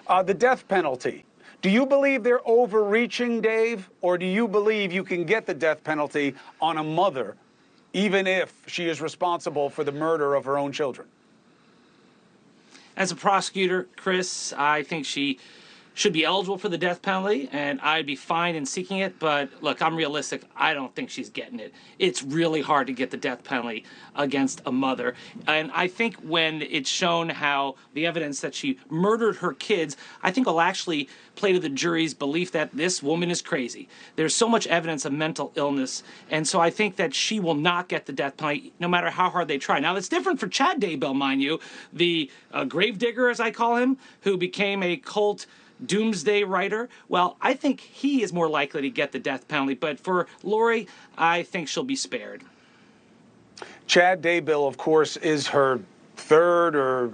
The death penalty. Do you believe they're overreaching, Dave, or do you believe you can get the death penalty on a mother, even if she is responsible for the murder of her own children? As a prosecutor, Chris, I think she should be eligible for the death penalty, and I'd be fine in seeking it. But look, I'm realistic. I don't think she's getting it. It's really hard to get the death penalty against a mother. And I think when it's shown how the evidence that she murdered her kids, I think will actually play to the jury's belief that this woman is crazy. There's so much evidence of mental illness. And so I think that she will not get the death penalty no matter how hard they try. Now, that's different for Chad Daybell, mind you, the gravedigger, as I call him, who became a cult Doomsday writer. Well, I think he is more likely to get the death penalty, but for Lori, I think she'll be spared. Chad Daybell, of course, is her third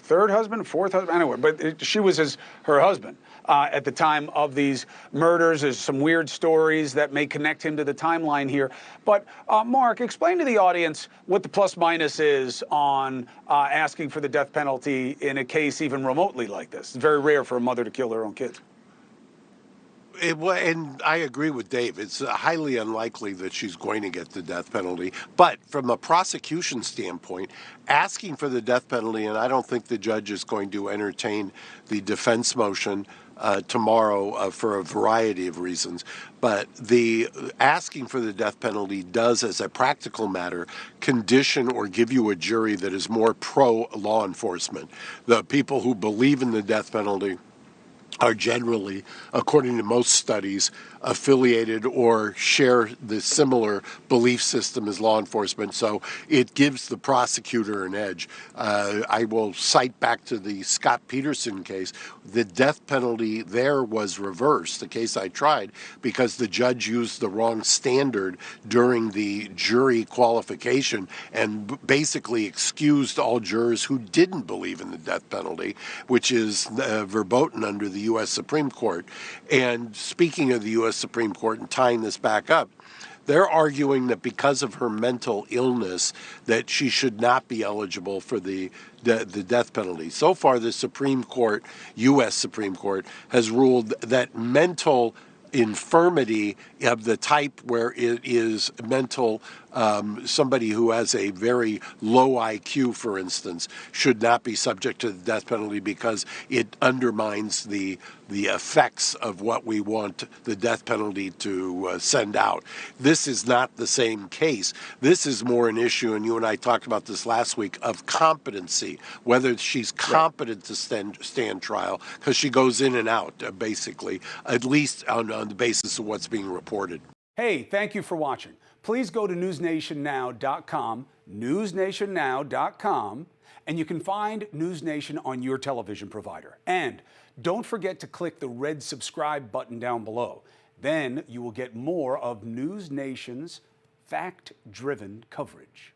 husband, fourth husband, anyway, but she was her husband at the time of these murders. There's some weird stories that may connect him to the timeline here. But Mark, explain to the audience what the plus minus is on asking for the death penalty in a case even remotely like this. It's very rare for a mother to kill her own kids. And I agree with Dave. It's highly unlikely that she's going to get the death penalty. But from a prosecution standpoint, asking for the death penalty, and I don't think the judge is going to entertain the defense motion tomorrow for a variety of reasons. But the asking for the death penalty does, as a practical matter, condition or give you a jury that is more pro-law enforcement. The people who believe in the death penalty are generally, according to most studies, affiliated or share the similar belief system as law enforcement. So it gives the prosecutor an edge. I will cite back to the Scott Peterson case. The death penalty there was reversed, the case I tried, because the judge used the wrong standard during the jury qualification and basically excused all jurors who didn't believe in the death penalty, which is verboten under the U.S. Supreme Court. And speaking of the U.S. Supreme Court and tying this back up, they're arguing that because of her mental illness that she should not be eligible for the death penalty. So far, the Supreme Court, U.S. Supreme Court, has ruled that mental infirmity of the type where it is mental, somebody who has a very low IQ, for instance, should not be subject to the death penalty because it undermines the effects of what we want the death penalty to send out. This is not the same case. This is more an issue, and you and I talked about this last week, of competency, whether she's competent to stand trial, because she goes in and out, basically, at least on the basis of what's being reported. Hey, thank you for watching. Please go to newsnationnow.com, newsnationnow.com, and you can find News Nation on your television provider. And don't forget to click the red subscribe button down below. Then you will get more of News Nation's fact-driven coverage.